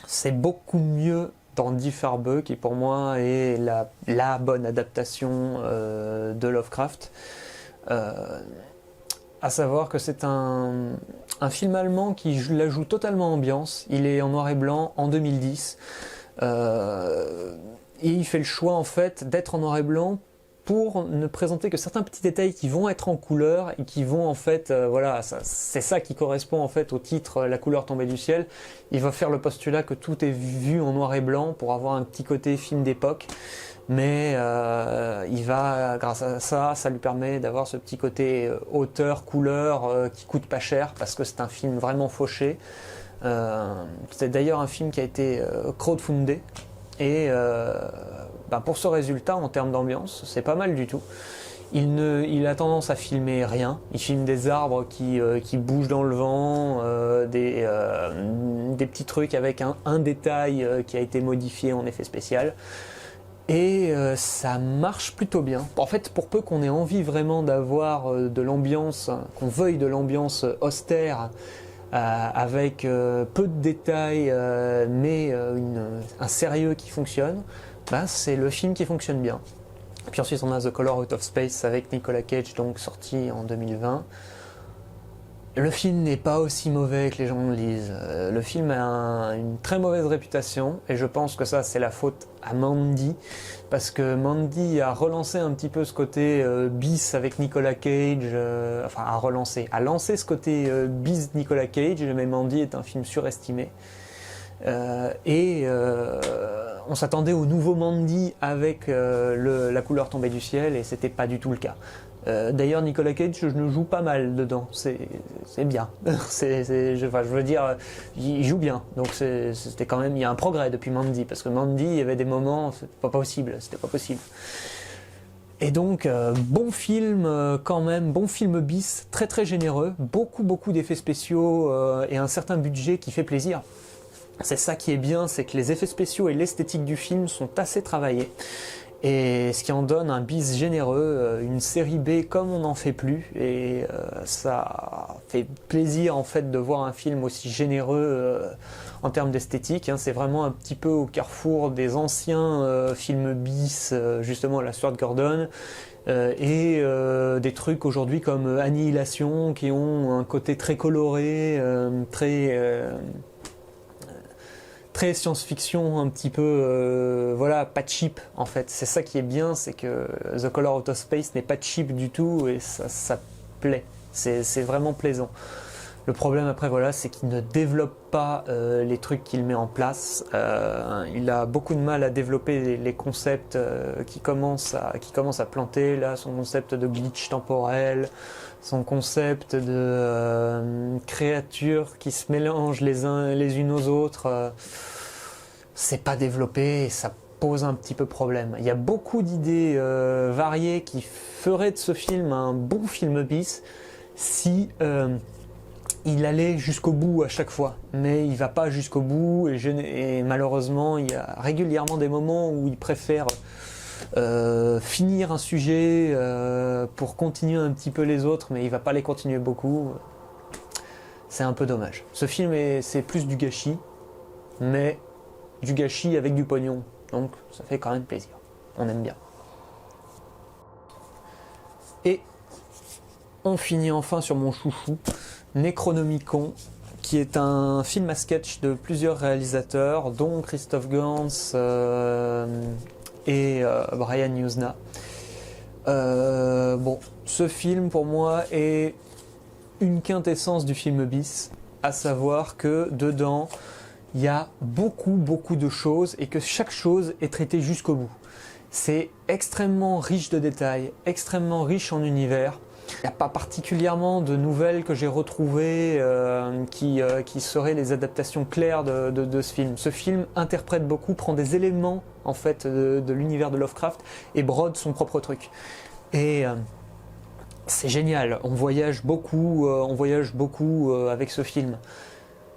C'est beaucoup mieux dans Die Farbe, qui pour moi est la bonne adaptation de Lovecraft. À savoir que c'est un film allemand qui la joue totalement ambiance. Il est en noir et blanc en 2010. Et il fait le choix en fait d'être en noir et blanc pour ne présenter que certains petits détails qui vont être en couleur et qui vont en fait, c'est ça qui correspond en fait au titre La couleur tombée du ciel. Il va faire le postulat que tout est vu en noir et blanc pour avoir un petit côté film d'époque, mais il va, grâce à ça lui permet d'avoir ce petit côté hauteur, couleur qui coûte pas cher parce que c'est un film vraiment fauché. C'est d'ailleurs un film qui a été crowdfundé et pour ce résultat en termes d'ambiance c'est pas mal du tout. Il a tendance à filmer rien, il filme des arbres qui bougent dans le vent, des petits trucs avec un détail qui a été modifié en effet spécial. Et ça marche plutôt bien. En fait, pour peu qu'on ait envie vraiment d'avoir de l'ambiance, qu'on veuille de l'ambiance austère, avec peu de détails, mais un sérieux qui fonctionne, c'est le film qui fonctionne bien. Puis ensuite on a The Color Out of Space avec Nicolas Cage, donc sorti en 2020. Le film n'est pas aussi mauvais que les gens le disent. Le film a une très mauvaise réputation et je pense que ça c'est la faute à Mandy, parce que Mandy a relancé un petit peu ce côté bis avec Nicolas Cage, a lancé ce côté bis Nicolas Cage, mais Mandy est un film surestimé. On s'attendait au nouveau Mandy avec La couleur tombée du ciel et c'était pas du tout le cas. D'ailleurs Nicolas Cage je ne joue pas mal dedans, c'est bien. Je veux dire, il joue bien, donc c'était quand même, il y a un progrès depuis Mandy, parce que Mandy il y avait des moments c'était pas possible. Et donc bon film quand même, bon film bis, très très généreux, beaucoup d'effets spéciaux et un certain budget qui fait plaisir. C'est ça qui est bien, c'est que les effets spéciaux et l'esthétique du film sont assez travaillés. Et ce qui en donne un bis généreux, une série B comme on n'en fait plus. Et ça fait plaisir en fait de voir un film aussi généreux en termes d'esthétique. C'est vraiment un petit peu au carrefour des anciens films bis, justement la Stuart Gordon, et des trucs aujourd'hui comme Annihilation qui ont un côté très coloré, très science-fiction, un petit peu, pas cheap en fait. C'est ça qui est bien, c'est que The Color Out of Space n'est pas cheap du tout et ça plaît. C'est vraiment plaisant. Le problème après c'est qu'il ne développe pas les trucs qu'il met en place. Il a beaucoup de mal à développer les concepts qui commencent à planter. Là, son concept de glitch temporel, son concept de créatures qui se mélangent les unes aux autres. c'est pas développé et ça pose un petit peu problème. Il y a beaucoup d'idées variées qui feraient de ce film un bon film bis si il allait jusqu'au bout à chaque fois, mais il va pas jusqu'au bout et malheureusement il y a régulièrement des moments où il préfère finir un sujet pour continuer un petit peu les autres, mais il va pas les continuer beaucoup. C'est un peu dommage. Ce film c'est plus du gâchis, mais du gâchis avec du pognon, donc ça fait quand même plaisir. On aime bien. Et on finit enfin sur mon chouchou, Necronomicon, qui est un film à sketch de plusieurs réalisateurs, dont Christophe Gans et Brian Yuzna. Bon, ce film pour moi est une quintessence du film bis, à savoir que dedans il y a beaucoup de choses et que chaque chose est traitée jusqu'au bout. C'est extrêmement riche de détails, extrêmement riche en univers. Il n'y a pas particulièrement de nouvelles que j'ai retrouvées qui seraient les adaptations claires de ce film. Ce film interprète beaucoup, prend des éléments en fait de l'univers de Lovecraft et brode son propre truc. Et c'est génial, on voyage beaucoup avec ce film.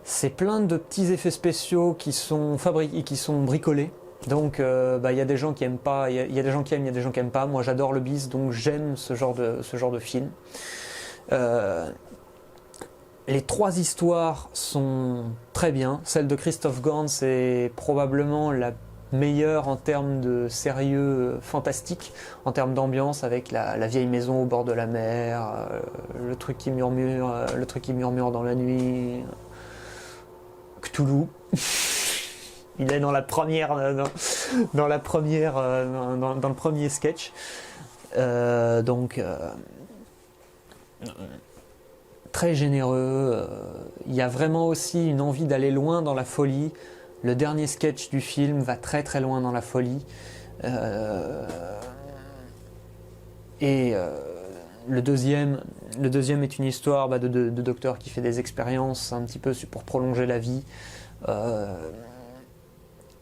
C'est plein de petits effets spéciaux qui sont fabriqués, qui sont bricolés. Donc y a des gens qui aiment pas, il y a des gens qui aiment, il y a des gens qui aiment pas. Moi j'adore le bis, donc j'aime ce genre de film. Les trois histoires sont très bien. Celle de Christophe Gans est probablement la meilleure en termes de sérieux fantastique, en termes d'ambiance, avec la vieille maison au bord de la mer, le truc qui murmure dans la nuit, Cthulhu. Il est dans le premier sketch, très généreux. Il y a vraiment aussi une envie d'aller loin dans la folie. Le dernier sketch du film va très très loin dans la folie. Le deuxième est une histoire de docteur qui fait des expériences un petit peu pour prolonger la vie.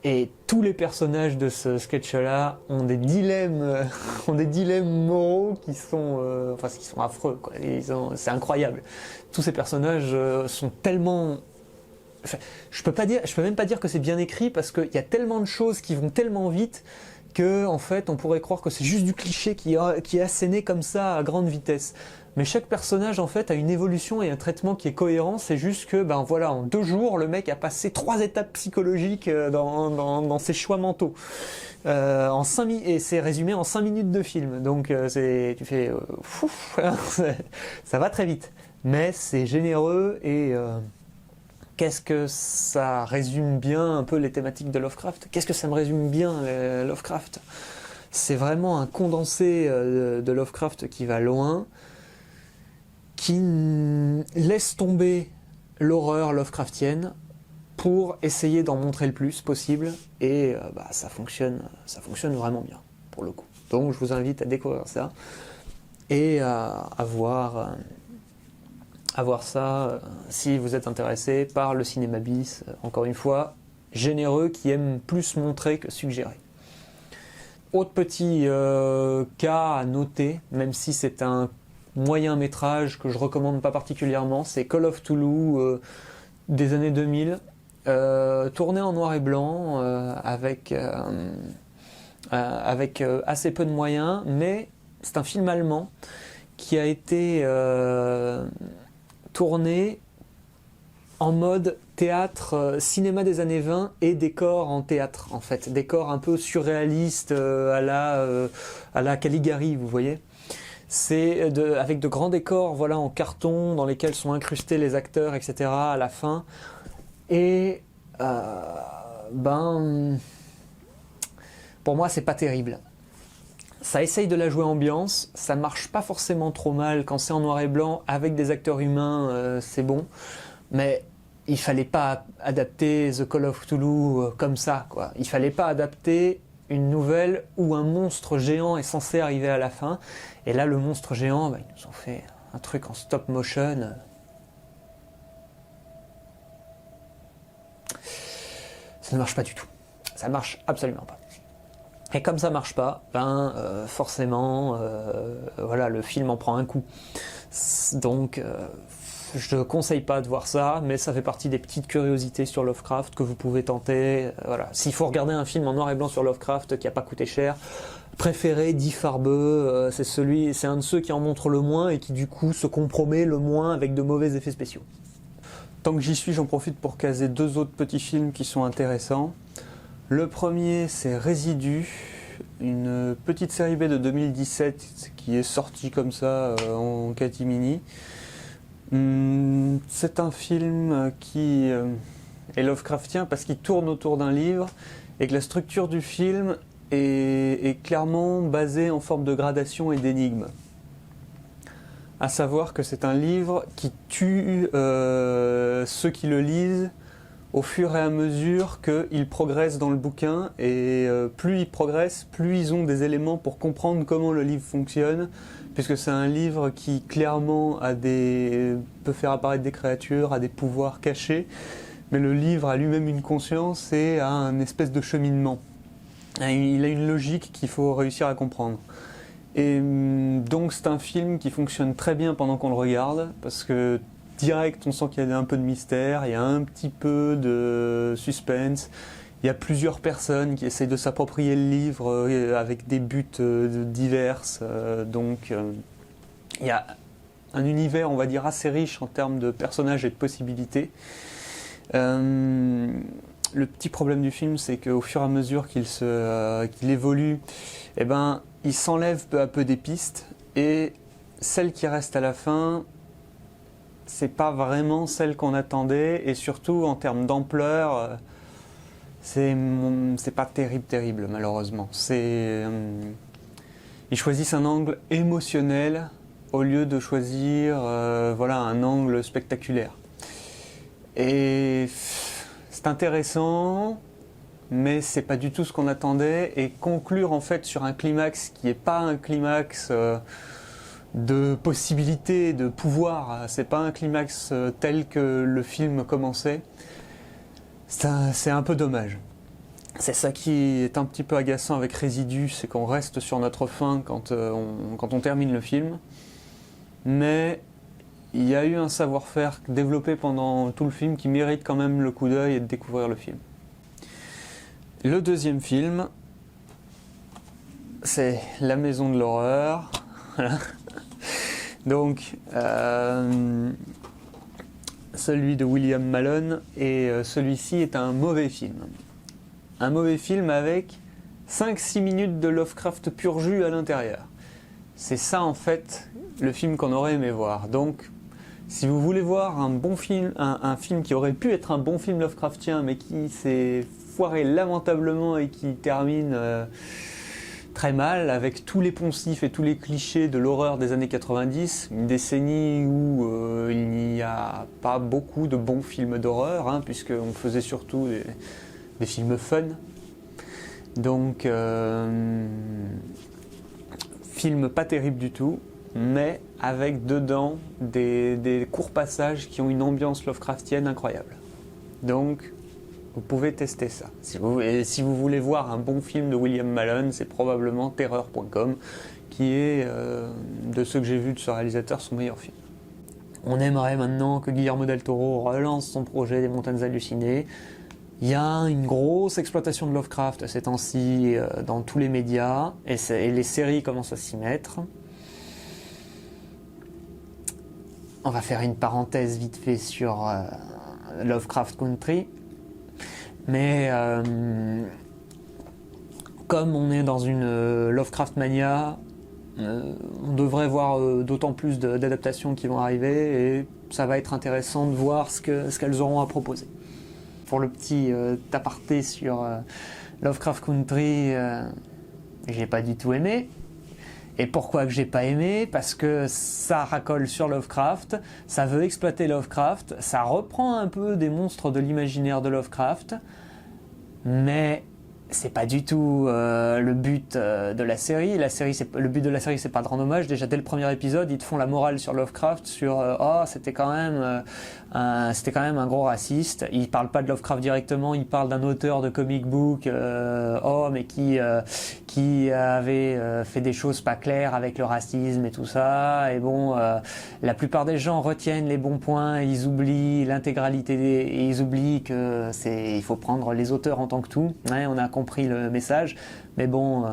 Et tous les personnages de ce sketch-là ont des dilemmes moraux qui sont affreux, quoi. C'est incroyable. Tous ces personnages sont tellement... Enfin, je peux même pas dire que c'est bien écrit parce qu'il y a tellement de choses qui vont tellement vite que en fait on pourrait croire que c'est juste du cliché qui est asséné comme ça à grande vitesse. Mais chaque personnage en fait a une évolution et un traitement qui est cohérent. C'est juste que en 2 jours le mec a passé 3 étapes psychologiques dans ses choix mentaux. Et c'est résumé en 5 minutes de film. Donc tu fais ça va très vite. Mais c'est généreux et qu'est-ce que ça résume bien un peu les thématiques de Lovecraft? Qu'est-ce que ça me résume bien Lovecraft? C'est vraiment un condensé de Lovecraft qui va loin, qui laisse tomber l'horreur Lovecraftienne pour essayer d'en montrer le plus possible, et ça fonctionne vraiment bien pour le coup. Donc je vous invite à découvrir ça et à voir ça si vous êtes intéressé par le cinéma bis, encore une fois, généreux, qui aime plus montrer que suggérer. Autre petit cas à noter, même si c'est un moyen métrage que je recommande pas particulièrement, c'est Call of Cthulhu des années 2000, tourné en noir et blanc, avec assez peu de moyens, mais c'est un film allemand qui a été tourné en mode théâtre, cinéma des années 20 et décor en théâtre en fait, décor un peu surréaliste à la Caligari, vous voyez. C'est avec de grands décors en carton dans lesquels sont incrustés les acteurs, etc. à la fin. Et pour moi c'est pas terrible. Ça essaye de la jouer ambiance, ça marche pas forcément trop mal quand c'est en noir et blanc avec des acteurs humains, c'est bon, mais il fallait pas adapter The Call of Cthulhu comme ça, quoi. Il fallait pas adapter une nouvelle où un monstre géant est censé arriver à la fin, et là le monstre géant, ils nous ont fait un truc en stop motion. Ça ne marche pas du tout. Ça marche absolument pas. Et comme ça marche pas, forcément, voilà, le film en prend un coup. Donc, je ne conseille pas de voir ça, mais ça fait partie des petites curiosités sur Lovecraft que vous pouvez tenter. Voilà. S'il faut regarder un film en noir et blanc sur Lovecraft qui n'a pas coûté cher, préféré Di Farbeux, c'est un de ceux qui en montre le moins et qui du coup se compromet le moins avec de mauvais effets spéciaux. Tant que j'y suis, j'en profite pour caser 2 autres petits films qui sont intéressants. Le premier, c'est Résidus, une petite série B de 2017 qui est sortie comme ça en catimini. C'est un film qui est Lovecraftien parce qu'il tourne autour d'un livre et que la structure du film est clairement basée en forme de gradation et d'énigme. À savoir que c'est un livre qui tue ceux qui le lisent au fur et à mesure qu'ils progressent dans le bouquin, et plus ils progressent, plus ils ont des éléments pour comprendre comment le livre fonctionne, puisque c'est un livre qui clairement peut faire apparaître des créatures, a des pouvoirs cachés, mais le livre a lui-même une conscience et a un espèce de cheminement. Il a une logique qu'il faut réussir à comprendre. Et donc c'est un film qui fonctionne très bien pendant qu'on le regarde, parce que direct on sent qu'il y a un peu de mystère, il y a un petit peu de suspense, il y a plusieurs personnes qui essayent de s'approprier le livre avec des buts divers, donc il y a un univers, on va dire, assez riche en termes de personnages et de possibilités. Le petit problème du film, c'est qu'au fur et à mesure qu'il évolue, il s'enlève peu à peu des pistes, et celle qui reste à la fin, c'est pas vraiment celle qu'on attendait, et surtout en termes d'ampleur, c'est pas terrible malheureusement. Ils choisissent un angle émotionnel au lieu de choisir un angle spectaculaire. Et c'est intéressant, mais c'est pas du tout ce qu'on attendait, et conclure en fait sur un climax qui n'est pas un climax de possibilités, de pouvoir, c'est pas un climax tel que le film commençait, c'est un peu dommage. C'est ça qui est un petit peu agaçant avec Résidus, c'est qu'on reste sur notre faim quand on termine le film, mais il y a eu un savoir-faire développé pendant tout le film qui mérite quand même le coup d'œil et de découvrir le film. Le deuxième film, c'est La Maison de l'horreur. Donc, celui de William Malone, et celui-ci est un mauvais film. Un mauvais film avec 5-6 minutes de Lovecraft pur jus à l'intérieur. C'est ça en fait le film qu'on aurait aimé voir. Donc, si vous voulez voir un bon film, un film qui aurait pu être un bon film Lovecraftien, mais qui s'est foiré lamentablement et qui termine très mal, avec tous les poncifs et tous les clichés de l'horreur des années 90, une décennie où il n'y a pas beaucoup de bons films d'horreur, puisqu'on faisait surtout des films fun. Donc, film pas terrible du tout, mais avec dedans des courts passages qui ont une ambiance Lovecraftienne incroyable. Donc, vous pouvez tester ça. Si vous voulez voir un bon film de William Malone, c'est probablement Terreur.com, qui est, de ceux que j'ai vus de ce réalisateur, son meilleur film. On aimerait maintenant que Guillermo del Toro relance son projet des Montagnes Hallucinées. Il y a une grosse exploitation de Lovecraft ces temps-ci dans tous les médias, et les séries commencent à s'y mettre. On va faire une parenthèse vite fait sur Lovecraft Country. Mais comme on est dans une Lovecraft mania, on devrait voir d'autant plus d'adaptations qui vont arriver, et ça va être intéressant de voir ce qu'elles auront à proposer. Pour le petit aparté sur Lovecraft Country, j'ai pas du tout aimé. Et pourquoi que j'ai pas aimé? Parce que ça racole sur Lovecraft, ça veut exploiter Lovecraft, ça reprend un peu des monstres de l'imaginaire de Lovecraft, mais c'est pas du tout le but de la série. Le but de la série, c'est pas de rendre hommage. Déjà dès le premier épisode, ils te font la morale sur Lovecraft, sur oh c'était quand même un gros raciste. Ils parlent pas de Lovecraft directement, ils parlent d'un auteur de comic book, mais qui avait fait des choses pas claires avec le racisme et tout ça. Et bon, la plupart des gens retiennent les bons points, ils oublient l'intégralité et ils oublient que il faut prendre les auteurs en tant que tout. Ouais, on a compris le message, mais bon,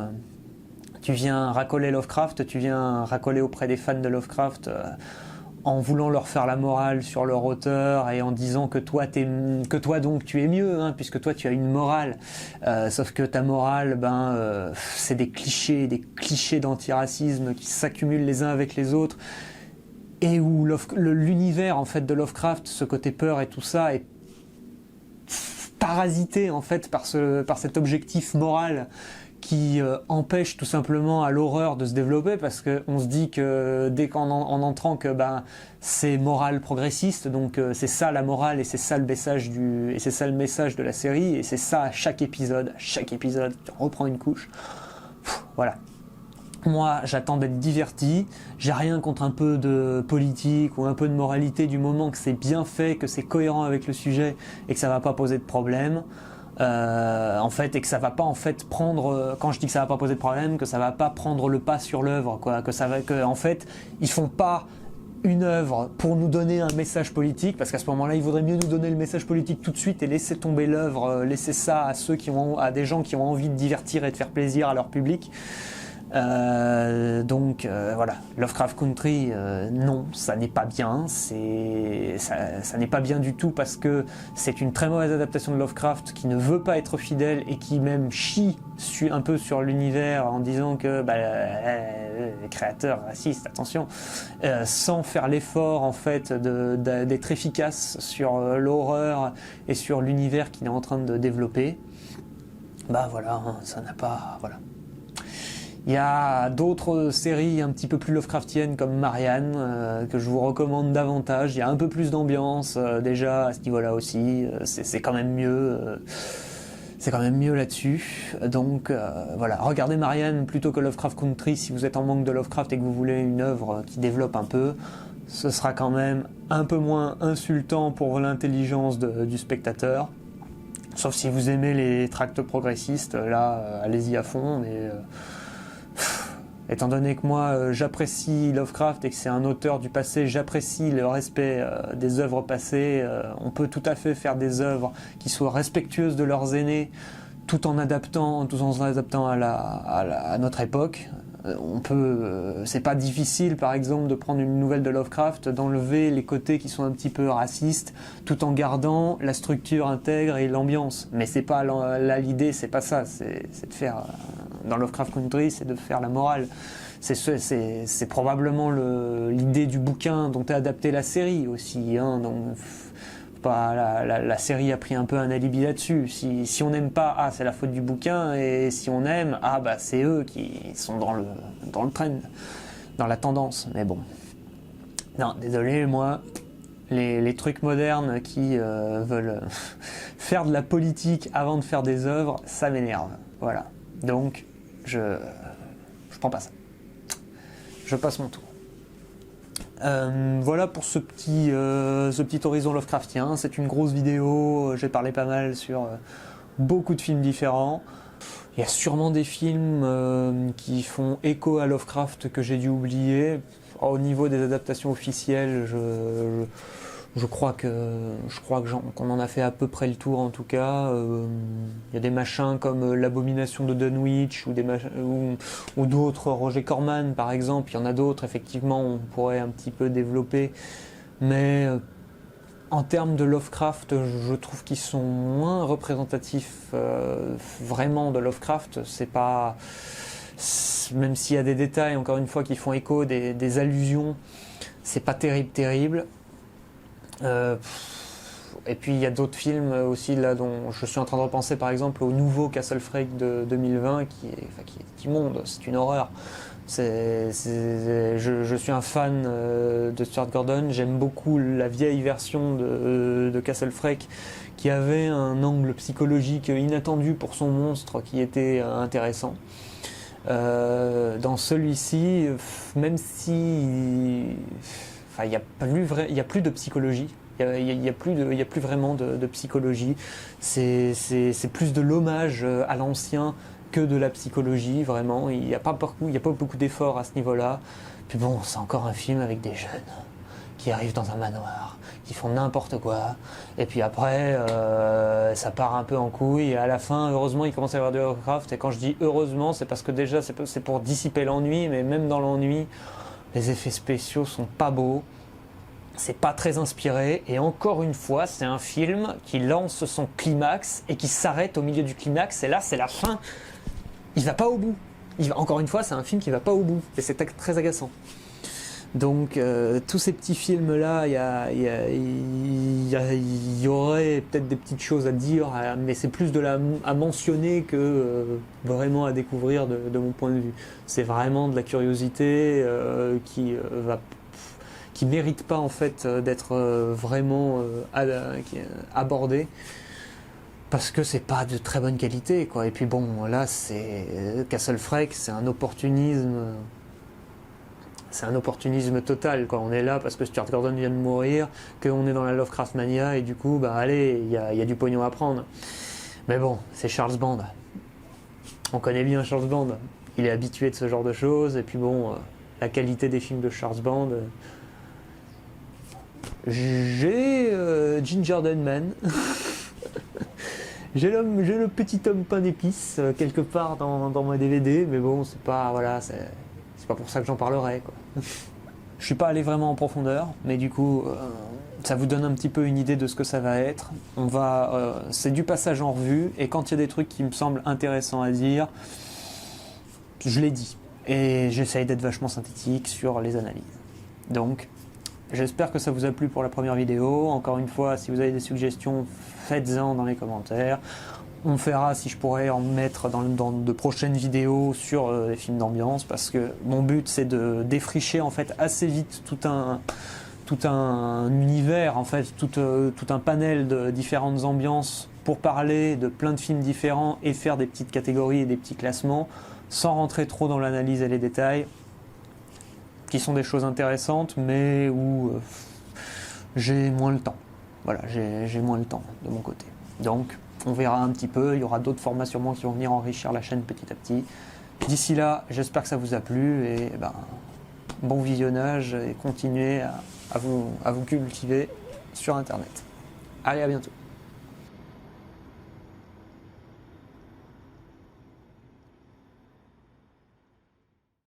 tu viens racoler Lovecraft, tu viens racoler auprès des fans de Lovecraft en voulant leur faire la morale sur leur auteur et en disant que toi donc tu es mieux, hein, puisque toi tu as une morale, sauf que ta morale, c'est des clichés d'antiracisme qui s'accumulent les uns avec les autres et où l'univers en fait de Lovecraft, ce côté peur et tout ça est parasité en fait par cet objectif moral qui empêche tout simplement à l'horreur de se développer, parce qu'on se dit que dès qu'en entrant que c'est morale progressiste, donc c'est ça la morale et c'est ça le message de la série, et c'est ça à chaque épisode tu reprends une couche. Voilà. Moi, j'attends d'être diverti, j'ai rien contre un peu de politique ou un peu de moralité du moment que c'est bien fait, que c'est cohérent avec le sujet et que ça va pas poser de problème. En fait, et que ça va pas en fait prendre, quand je dis que ça va pas poser de problème, que ça va pas prendre le pas sur l'œuvre, quoi, que en fait, ils font pas une œuvre pour nous donner un message politique, parce qu'à ce moment-là, il vaudrait mieux nous donner le message politique tout de suite et laisser tomber l'œuvre, laisser ça à des gens qui ont envie de divertir et de faire plaisir à leur public. Voilà, Lovecraft Country, non, ça n'est pas bien, ça n'est pas bien du tout, parce que c'est une très mauvaise adaptation de Lovecraft qui ne veut pas être fidèle et qui même chie un peu sur l'univers en disant que les créateurs racistes, attention, sans faire l'effort en fait d'être efficace sur l'horreur et sur l'univers qu'il est en train de développer. Voilà, ça n'a pas, voilà. Il y a d'autres séries un petit peu plus Lovecraftiennes comme Marianne, que je vous recommande davantage. Il y a un peu plus d'ambiance déjà à ce niveau-là aussi. C'est quand même mieux. C'est quand même mieux là-dessus. Donc voilà, regardez Marianne plutôt que Lovecraft Country si vous êtes en manque de Lovecraft et que vous voulez une œuvre qui développe un peu. Ce sera quand même un peu moins insultant pour l'intelligence du spectateur. Sauf si vous aimez les tracts progressistes, là, allez-y à fond, mais... étant donné que moi j'apprécie Lovecraft et que c'est un auteur du passé, j'apprécie le respect des œuvres passées, on peut tout à fait faire des œuvres qui soient respectueuses de leurs aînés tout en s'adaptant à notre époque. C'est pas difficile par exemple de prendre une nouvelle de Lovecraft, d'enlever les côtés qui sont un petit peu racistes tout en gardant la structure intègre et l'ambiance, mais c'est pas là l'idée, c'est pas ça, c'est de faire dans Lovecraft Country, c'est de faire la morale. C'est probablement l'idée du bouquin dont est adaptée la série aussi, hein, donc la série a pris un peu un alibi là-dessus. Si on n'aime pas, c'est la faute du bouquin, et si on aime, c'est eux qui sont dans le trend, dans la tendance. Mais bon, non, désolé, moi, les trucs modernes qui veulent faire de la politique avant de faire des œuvres, ça m'énerve. Voilà, donc je prends pas ça. Je passe mon tour. Voilà pour ce petit horizon Lovecraftien. C'est une grosse vidéo, j'ai parlé pas mal sur beaucoup de films différents. Il y a sûrement des films qui font écho à Lovecraft que j'ai dû oublier. Au niveau des adaptations officielles, je crois qu'on en a fait à peu près le tour en tout cas. Il y a des machins comme l'abomination de Dunwich ou d'autres, Roger Corman par exemple. Il y en a d'autres, effectivement, on pourrait un petit peu développer. Mais en termes de Lovecraft, je trouve qu'ils sont moins représentatifs vraiment de Lovecraft. C'est pas... Même s'il y a des détails, encore une fois, qui font écho, des allusions, c'est pas terrible. Et puis il y a d'autres films aussi là dont je suis en train de repenser, par exemple au nouveau Castle Freak de 2020 qui est immonde, c'est une horreur. Je suis un fan de Stuart Gordon, j'aime beaucoup la vieille version de Castle Freak qui avait un angle psychologique inattendu pour son monstre qui était intéressant. Dans celui-ci, même si il n'y a plus de psychologie, il y a plus vraiment de psychologie, c'est plus de l'hommage à l'ancien que de la psychologie, vraiment. Il n'y a pas beaucoup d'efforts à ce niveau-là. Puis bon, c'est encore un film avec des jeunes qui arrivent dans un manoir, qui font n'importe quoi, et puis après ça part un peu en couille, et à la fin, heureusement, il commence à y avoir de Lovecraft, et quand je dis heureusement, c'est parce que déjà c'est pour dissiper l'ennui, mais même dans l'ennui, les effets spéciaux sont pas beaux, c'est pas très inspiré, et encore une fois, c'est un film qui lance son climax, et qui s'arrête au milieu du climax, et là, c'est la fin, il va pas au bout. Encore une fois, c'est un film qui va pas au bout, et c'est très agaçant. Donc tous ces petits films là, il y aurait peut-être des petites choses à dire, mais c'est plus à mentionner que vraiment à découvrir de mon point de vue. C'est vraiment de la curiosité qui mérite pas en fait d'être vraiment abordée, parce que c'est pas de très bonne qualité, quoi. Et puis bon, là c'est Castle Freak, c'est un opportunisme. C'est un opportunisme total, quoi. On est là parce que Stuart Gordon vient de mourir, qu'on est dans la Lovecraft Mania, et du coup, bah allez, il y a du pognon à prendre. Mais bon, c'est Charles Band. On connaît bien Charles Band. Il est habitué de ce genre de choses, et puis bon, la qualité des films de Charles Band. J'ai Ginger Dunman. J'ai le petit homme pain d'épices quelque part dans ma DVD, mais bon, c'est pas, voilà, c'est pas pour ça que j'en parlerai, quoi. Je suis pas allé vraiment en profondeur, mais du coup, ça vous donne un petit peu une idée de ce que ça va être. C'est du passage en revue, et quand il y a des trucs qui me semblent intéressants à dire, je les dis. Et j'essaye d'être vachement synthétique sur les analyses. Donc, j'espère que ça vous a plu pour la première vidéo. Encore une fois, si vous avez des suggestions, faites-en dans les commentaires. On verra si je pourrais en mettre dans de prochaines vidéos sur les films d'ambiance, parce que mon but c'est de défricher en fait assez vite tout un univers, en fait tout un panel de différentes ambiances pour parler de plein de films différents et faire des petites catégories et des petits classements sans rentrer trop dans l'analyse et les détails, qui sont des choses intéressantes mais où j'ai moins le temps. Voilà, j'ai moins le temps de mon côté. Donc on verra un petit peu, il y aura d'autres formats sûrement qui vont venir enrichir la chaîne petit à petit. D'ici là, j'espère que ça vous a plu, et bon visionnage, et continuez à vous cultiver sur Internet. Allez, à bientôt.